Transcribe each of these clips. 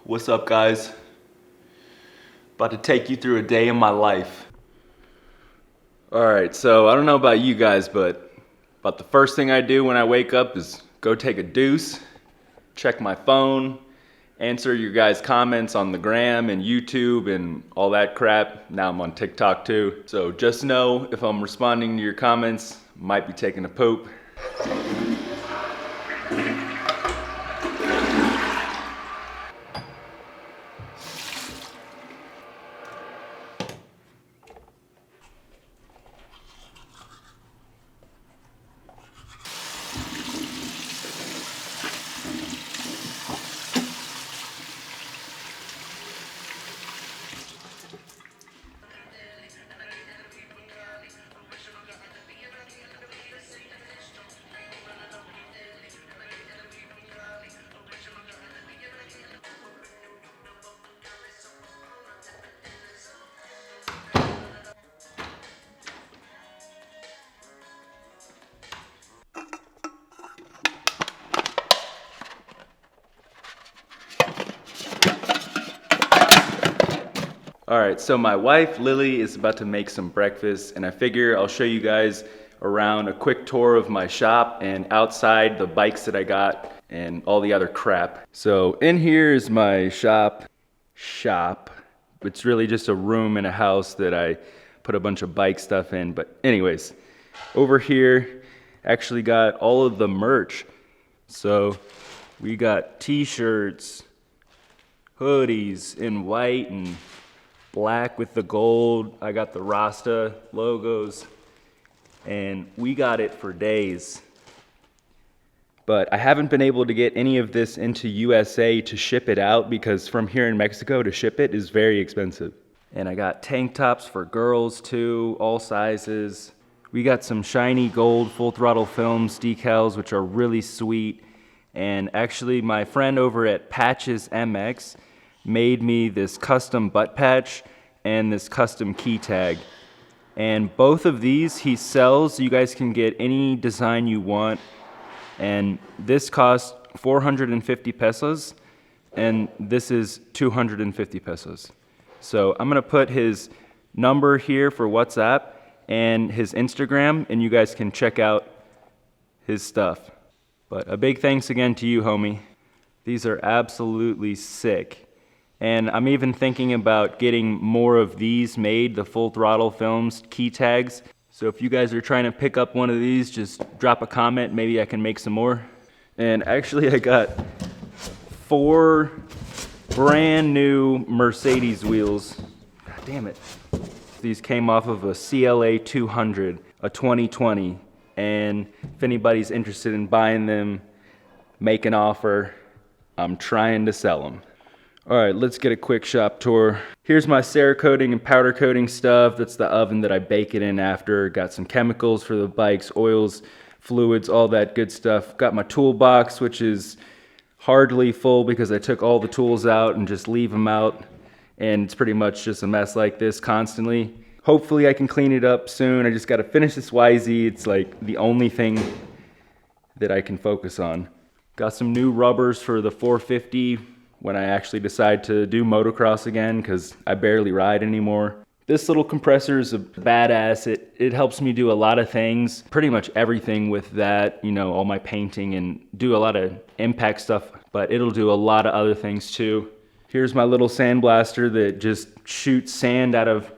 What's up, guys? About to take you through a day in my life. Alright, so I don't know about you guys, but about the first thing I do when I wake up is go take a deuce, check my phone, answer your guys' comments on the gram and YouTube and all that crap. Now I'm on TikTok too. So just know if I'm responding to your comments, might be taking a poop. Alright, so my wife Lily is about to make some breakfast, and I figure I'll show you guys around a quick tour of my shop and outside the bikes that I got and all the other crap. So in here is my shop. It's really just a room in a house that I put a bunch of bike stuff in, but anyways, over here actually got all of the merch. So we got t-shirts, hoodies in white and black with the gold. I got the Rasta logos, and we got it for days. But I haven't been able to get any of this into USA to ship it out because from here in Mexico to ship it is very expensive. And I got tank tops for girls too, all sizes. We got some shiny gold Full Throttle Films decals, which are really sweet. And actually my friend over at Patches MX made me this custom butt patch and this custom key tag. And both of these he sells. You guys can get any design you want. And this costs 450 pesos and this is 250 pesos. So I'm gonna put his number here for WhatsApp and his Instagram, and you guys can check out his stuff. But a big thanks again to you, homie. These are absolutely sick. And I'm even thinking about getting more of these made, the Full Throttle Films key tags. So if you guys are trying to pick up one of these, just drop a comment, maybe I can make some more. And actually I got 4 brand new Mercedes wheels. God damn it. These came off of a CLA 200, a 2020. And if anybody's interested in buying them, make an offer. I'm trying to sell them. All right, let's get a quick shop tour. Here's my Cerakoting and powder coating stuff. That's the oven that I bake it in after. Got some chemicals for the bikes, oils, fluids, all that good stuff. Got my toolbox, which is hardly full because I took all the tools out and just leave them out. And it's pretty much just a mess like this constantly. Hopefully I can clean it up soon. I just gotta finish this YZ. It's like the only thing that I can focus on. Got some new rubbers for the 450 when I actually decide to do motocross again, because I barely ride anymore. This little compressor is a badass. It helps me do a lot of things, pretty much everything with that, you know, all my painting and do a lot of impact stuff, but it'll do a lot of other things too. Here's my little sandblaster that just shoots sand out of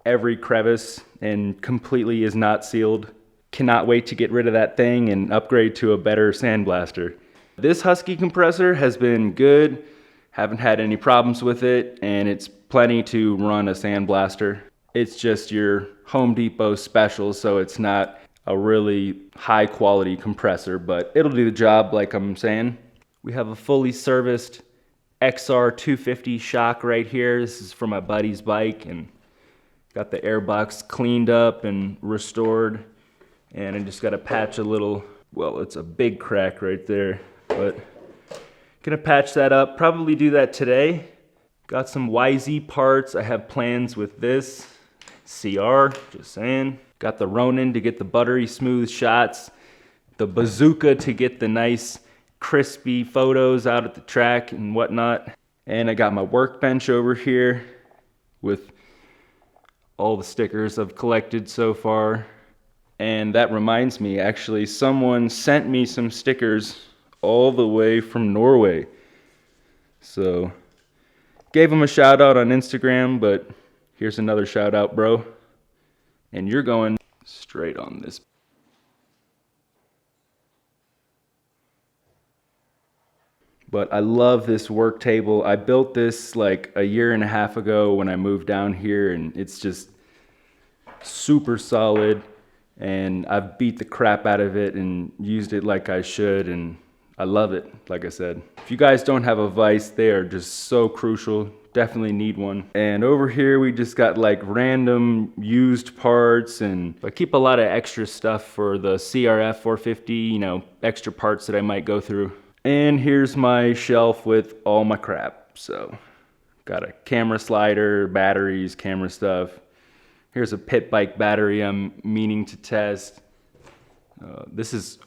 every crevice and completely is not sealed. Cannot wait to get rid of that thing and upgrade to a better sandblaster. This Husky compressor has been good. Haven't had any problems with it, and it's plenty to run a sandblaster. It's just your Home Depot special, so it's not a really high quality compressor, but it'll do the job like I'm saying. We have a fully serviced XR 250 shock right here. This is for my buddy's bike, and got the airbox cleaned up and restored. And I just got to patch a little, well, it's a big crack right there, but gonna patch that up, probably do that today. Got some YZ parts. I have plans with this CR, just saying. Got the Ronin to get the buttery smooth shots. the bazooka to get the nice crispy photos out at the track and whatnot. And I got my workbench over here with all the stickers I've collected so far. And that reminds me, actually, someone sent me some stickers all the way from Norway. So, gave him a shout out on Instagram, but here's another shout out, bro. And you're going straight on this. But I love this work table. I built this like a year and a half ago when I moved down here, and it's just super solid. And I've beat the crap out of it and used it like I should, and I love it, like I said. If you guys don't have a vise, they are just so crucial. Definitely need one. And over here we just got like random used parts, and I keep a lot of extra stuff for the CRF 450, you know, extra parts that I might go through. And here's my shelf with all my crap. So, got a camera slider, batteries, camera stuff. Here's a pit bike battery I'm meaning to test. This is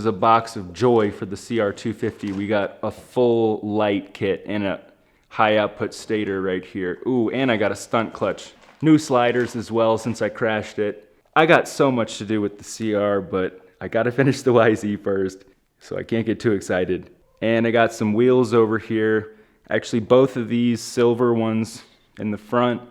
a box of joy for the CR250. We got a full light kit and a high output stator right here. Ooh, and I got a stunt clutch. New sliders as well since I crashed it. I got so much to do with the CR, but I gotta finish the YZ first, so I can't get too excited. And I got some wheels over here. Actually, both of these silver ones in the front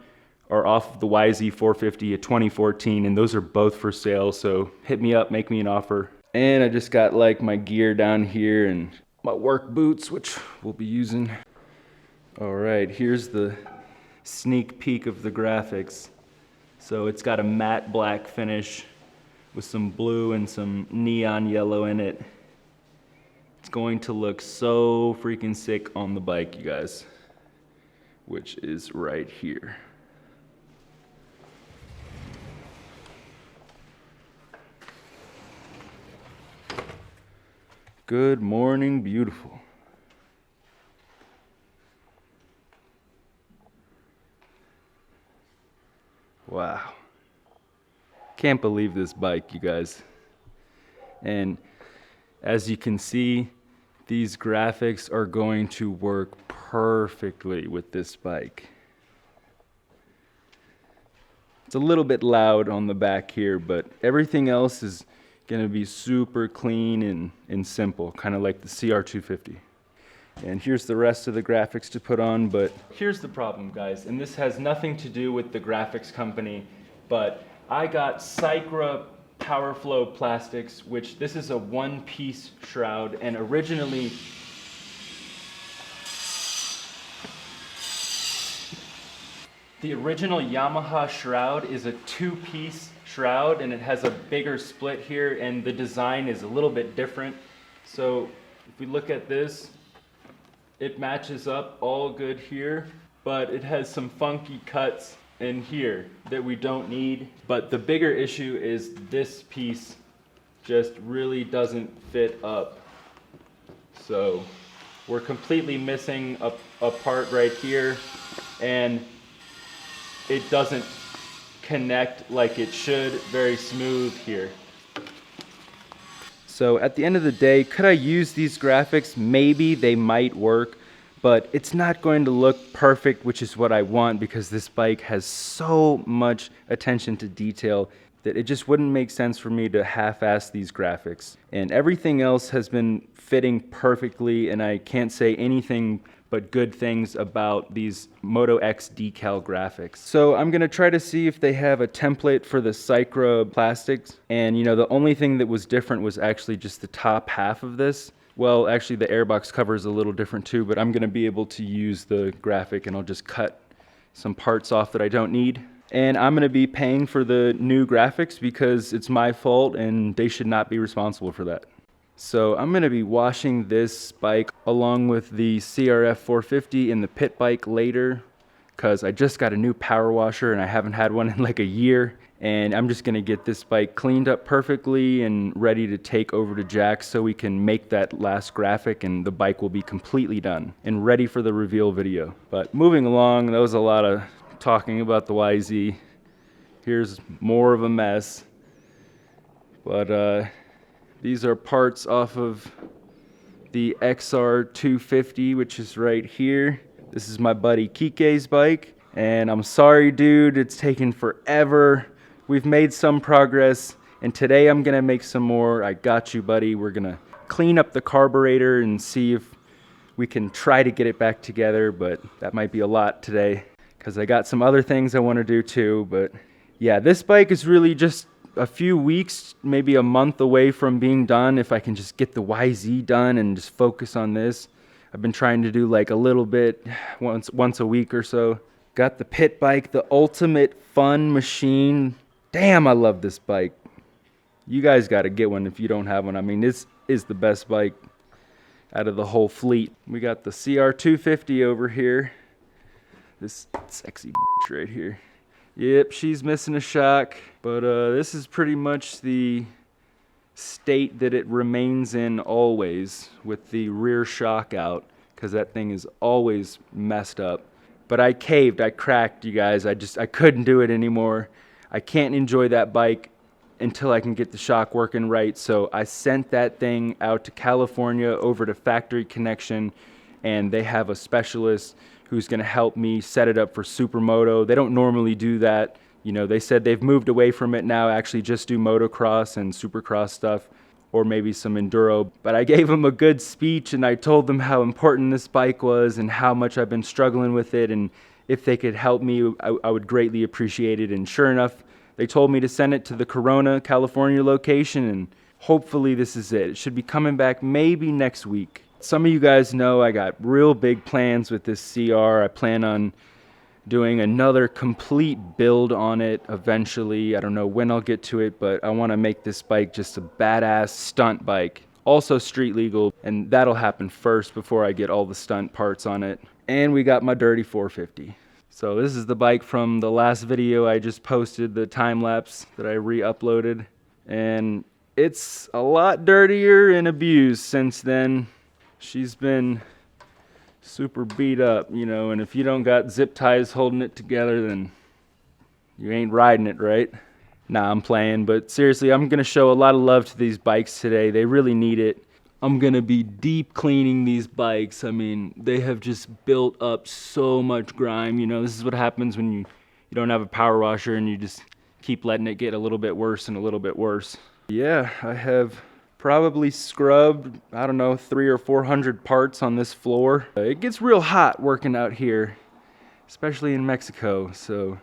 are off of the YZ 450, a 2014, and those are both for sale, so hit me up, make me an offer. And I just got like my gear down here and my work boots, which we'll be using. All right, here's the sneak peek of the graphics. So it's got a matte black finish with some blue and some neon yellow in it. It's going to look so freaking sick on the bike, you guys, which is right here. Good morning, beautiful. Wow. Can't believe this bike, you guys. And as you can see, these graphics are going to work perfectly with this bike. It's a little bit loud on the back here, but everything else is going to be super clean and simple, kind of like the CR250. And here's the rest of the graphics to put on, but here's the problem, guys, and this has nothing to do with the graphics company, but I got Cycra PowerFlow plastics, which this is a one-piece shroud, and originally the original Yamaha shroud is a two-piece shroud, and it has a bigger split here, and the design is a little bit different. So if we look at this, it matches up all good here, but it has some funky cuts in here that we don't need. But the bigger issue is this piece just really doesn't fit up. So we're completely missing a part right here, and it doesn't connect like it should very smooth here. So at the end of the day, could I use these graphics? Maybe they might work, but it's not going to look perfect, which is what I want, because this bike has so much attention to detail that it just wouldn't make sense for me to half-ass these graphics. And everything else has been fitting perfectly, and I can't say anything but good things about these Moto X decal graphics. So I'm gonna try to see if they have a template for the Cycra plastics. And you know, the only thing that was different was actually just the top half of this. Well, actually the airbox cover is a little different too, but I'm gonna be able to use the graphic, and I'll just cut some parts off that I don't need. And I'm gonna be paying for the new graphics because it's my fault and they should not be responsible for that. So I'm gonna be washing this bike along with the CRF 450 in the pit bike later, because I just got a new power washer and I haven't had one in like a year. And I'm just gonna get this bike cleaned up perfectly and ready to take over to Jack's so we can make that last graphic, and the bike will be completely done and ready for the reveal video. But moving along, that was a lot of talking about the YZ. Here's more of a mess. But These are parts off of the XR250, which is right here. This is my buddy Kike's bike, and I'm sorry, dude, it's taken forever. We've made some progress, and today I'm gonna make some more. I got you, buddy. We're gonna clean up the carburetor and see if we can try to get it back together, but that might be a lot today because I got some other things I want to do too. But yeah, this bike is really just a few weeks, maybe a month away from being done if I can just get the YZ done and just focus on this. I've been trying to do like a little bit once a week or so. Got the pit bike, the ultimate fun machine. Damn, I love this bike. You guys got to get one if you don't have one. I mean, this is the best bike out of the whole fleet. We got the CR250 over here. This sexy bitch right here. Yep, she's missing a shock, but this is pretty much the state that it remains in always, with the rear shock out, because that thing is always messed up. But I caved, I cracked, you guys. I couldn't do it anymore. I can't enjoy that bike until I can get the shock working right. So I sent that thing out to California over to Factory Connection, and they have a specialist who's gonna help me set it up for supermoto. They don't normally do that. You know, they said they've moved away from it now, actually just do motocross and supercross stuff, or maybe some enduro. But I gave them a good speech and I told them how important this bike was and how much I've been struggling with it, and if they could help me, I would greatly appreciate it. And sure enough, they told me to send it to the Corona, California location, and hopefully this is it. It should be coming back maybe next week. Some of you guys know I got real big plans with this CR. I plan on doing another complete build on it eventually. I don't know when I'll get to it, but I want to make this bike just a badass stunt bike. Also street legal, and that'll happen first before I get all the stunt parts on it. And we got my dirty 450. So this is the bike from the last video I just posted, the time lapse that I re-uploaded. And it's a lot dirtier and abused since then. She's been super beat up, you know, and if you don't got zip ties holding it together, then you ain't riding it right. Nah, I'm playing, but seriously, I'm gonna show a lot of love to these bikes today. They really need it. I'm gonna be deep cleaning these bikes. I mean, they have just built up so much grime. You know, this is what happens when you don't have a power washer and you just keep letting it get a little bit worse and a little bit worse. Yeah, I have probably scrubbed, I don't know, 300 or 400 parts on this floor. It gets real hot working out here, especially in Mexico. So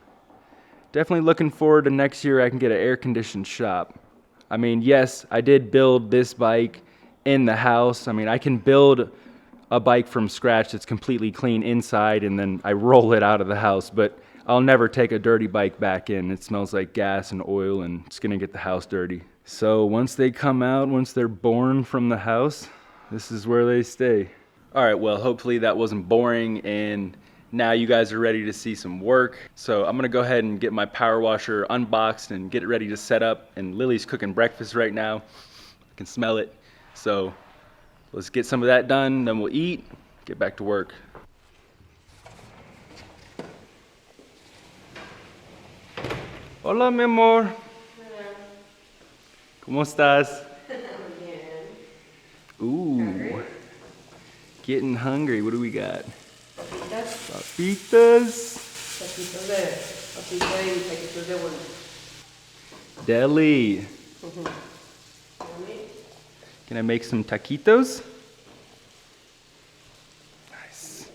definitely looking forward to next year I can get an air-conditioned shop. I mean, yes, I did build this bike in the house. I mean, I can build a bike from scratch that's completely clean inside and then I roll it out of the house, but I'll never take a dirty bike back in. It smells like gas and oil and it's gonna get the house dirty. So once they come out, once they're born from the house, this is where they stay. All right, well, hopefully that wasn't boring and now you guys are ready to see some work. So I'm gonna go ahead and get my power washer unboxed and get it ready to set up. And Lily's cooking breakfast right now. I can smell it. So let's get some of that done, then we'll eat, get back to work. Hola, mi amor. ¿Cómo estás? Ooh, hungry? Getting hungry. What do we got? Papitas. Taquitos de bueno. Deli. Can I make some taquitos? Nice.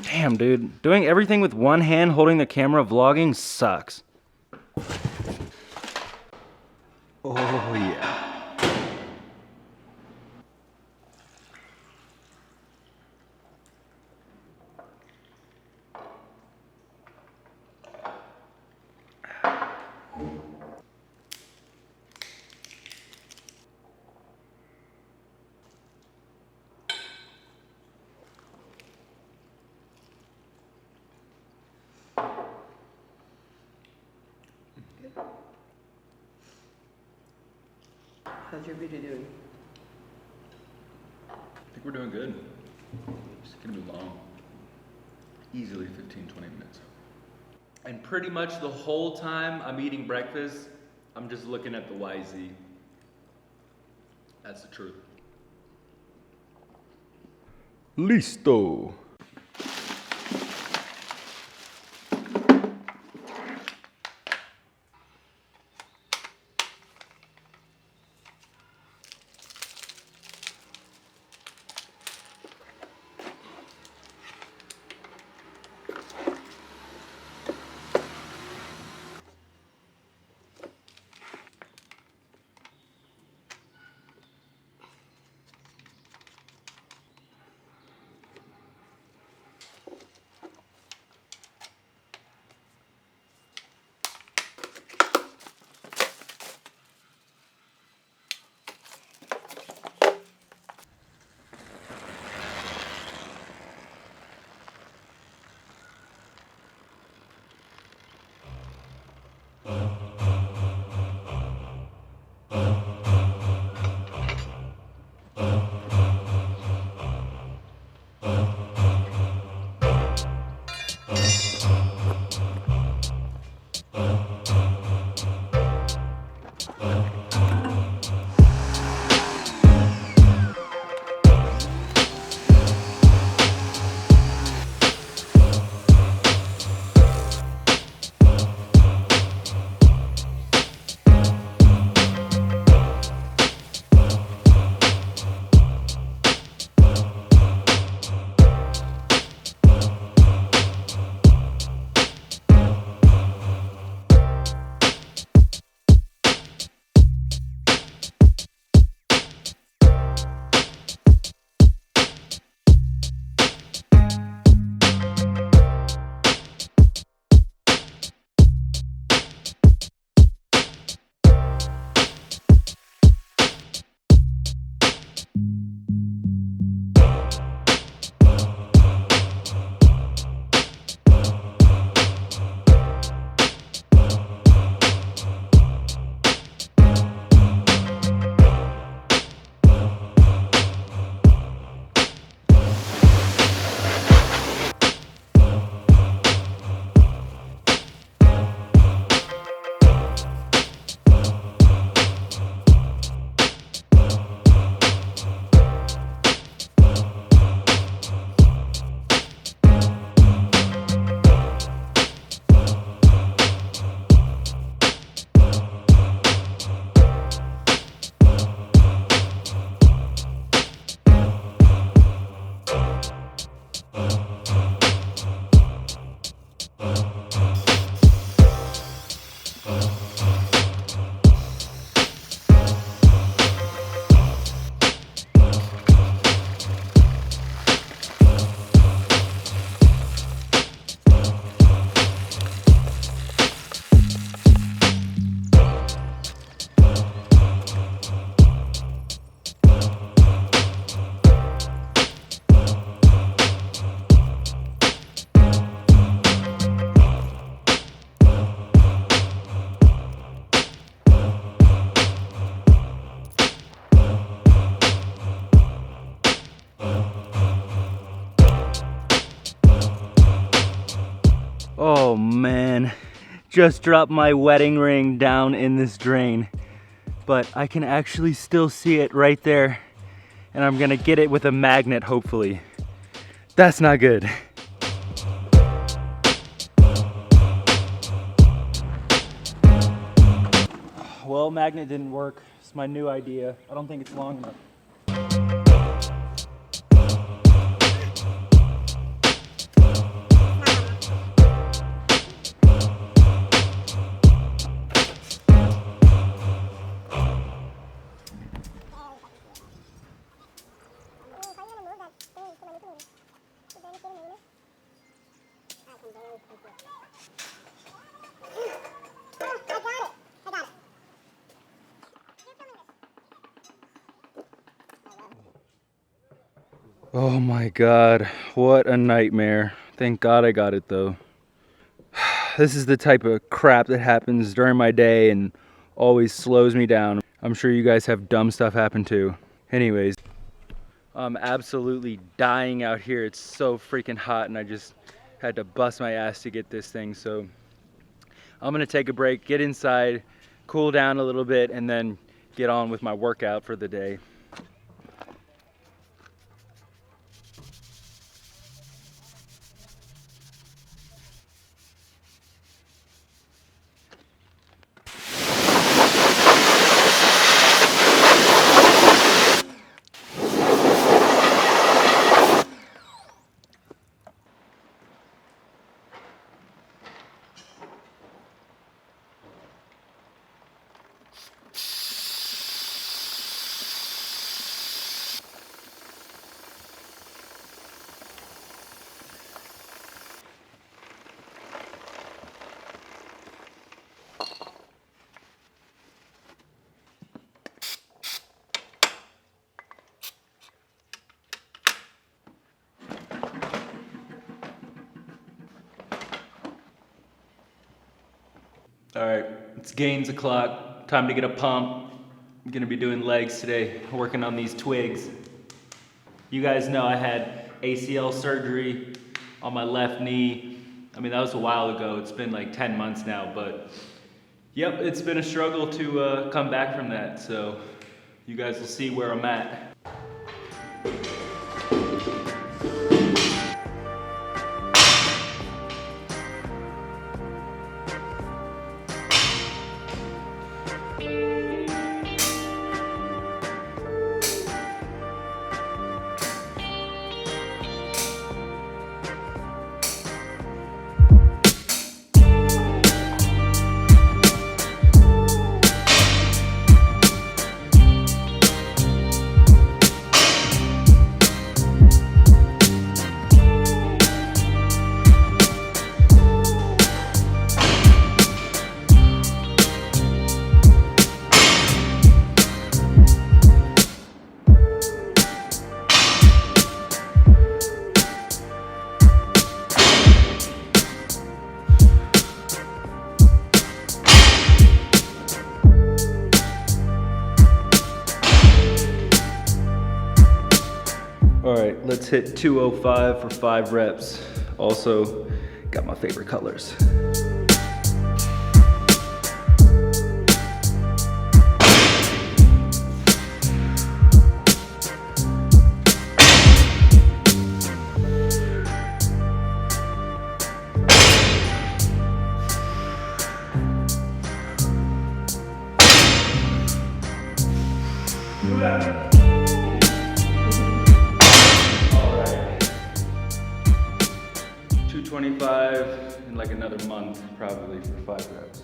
Damn, dude. Doing everything with one hand holding the camera vlogging sucks. Oh, yeah. How's your video doing? I think we're doing good. It's gonna be long. Easily 15-20 minutes. And pretty much the whole time I'm eating breakfast, I'm just looking at the YZ. That's the truth. Listo. Oh man, just dropped my wedding ring down in this drain, but I can actually still see it right there, and I'm gonna get it with a magnet hopefully. That's not good. Well, magnet didn't work. It's my new idea. I don't think it's long enough. Oh my God, what a nightmare. Thank God I got it though. This is the type of crap that happens during my day and always slows me down. I'm sure you guys have dumb stuff happen too. Anyways, I'm absolutely dying out here. It's so freaking hot and I just had to bust my ass to get this thing. So I'm gonna take a break, get inside, cool down a little bit, and then get on with my workout for the day. All right, it's gains o'clock. Time to get a pump. I'm gonna be doing legs today, working on these twigs. You guys know I had ACL surgery on my left knee. I mean, that was a while ago. It's been like 10 months now, but yep, it's been a struggle to come back from that. So you guys will see where I'm at. All right, let's hit 205 for 5 reps. Also, got my favorite colors. Yeah. 225 in like another month, probably, for 5 reps.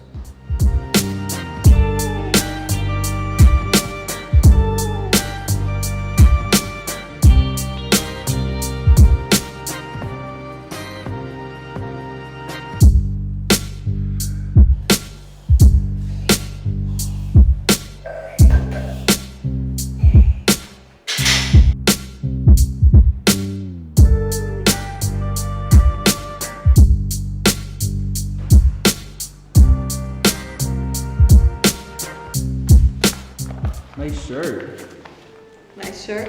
Nice shirt. Nice shirt.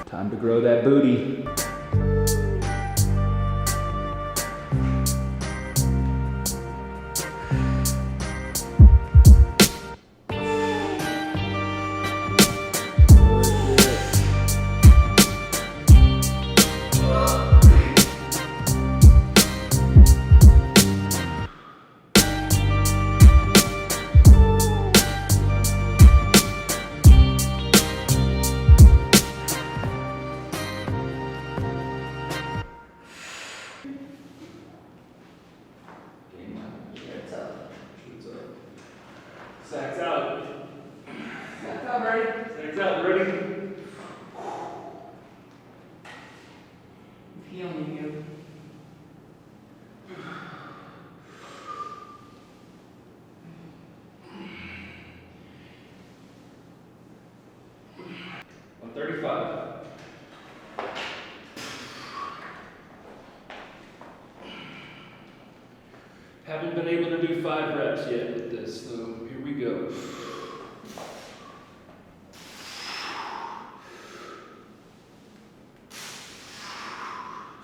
Time to grow that booty. Sacks out. That's all right. Sacks out, ready? I'm feeling you. I'm 35. Haven't been able to do 5 reps yet with this, so here we go.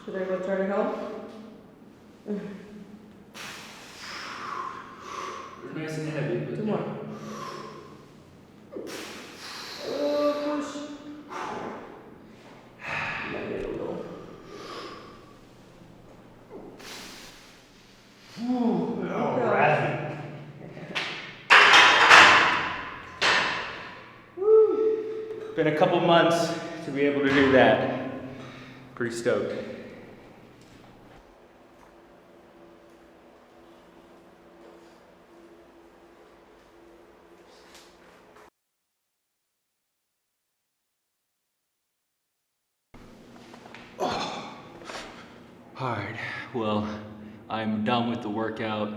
Should I go try to help? They're nice and heavy, but... Come on. Push. Let it go. Alright. Been a couple months to be able to do that. Pretty stoked. Alright, well, I'm done with the workout.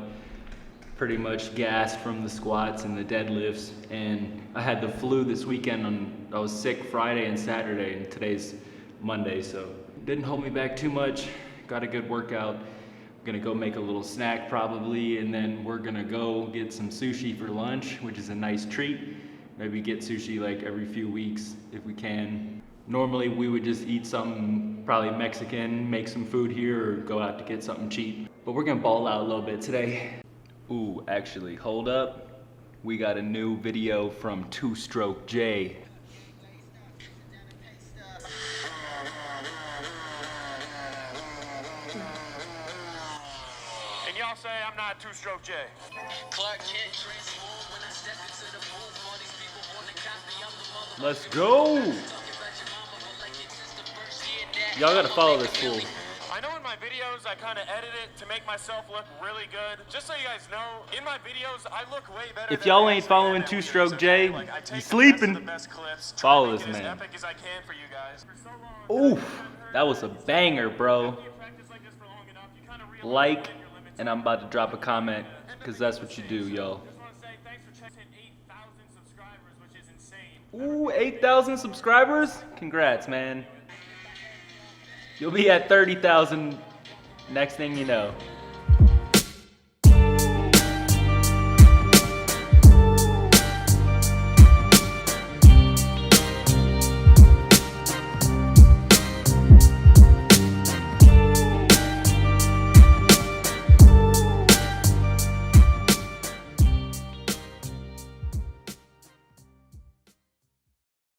Pretty much gassed from the squats and the deadlifts, and I had the flu this weekend. I was sick Friday and Saturday, and today's Monday, so it didn't hold me back too much. Got a good workout. I'm gonna go make a little snack probably, and then we're gonna go get some sushi for lunch, which is a nice treat. Maybe get sushi like every few weeks if we can. Normally we would just eat something probably Mexican, make some food here, or go out to get something cheap. But we're gonna ball out a little bit today. Ooh, actually, hold up. We got a new video from Two-Stroke J. And y'all say I'm not Two-Stroke J. Let's go! Y'all gotta follow this fool. I know in my videos I kind of edit it to make myself look really good. Just so you guys know, in my videos I look way better. If y'all ain't following Two-Stroke J, you sleeping. Follow this man. Epic as I can for you guys. For so long, Oof, that was a banger, bro. Like, and I'm about to drop a comment, because that's what you do, y'all. Ooh, 8,000 subscribers? Congrats, man. You'll be at 30,000 next thing you know.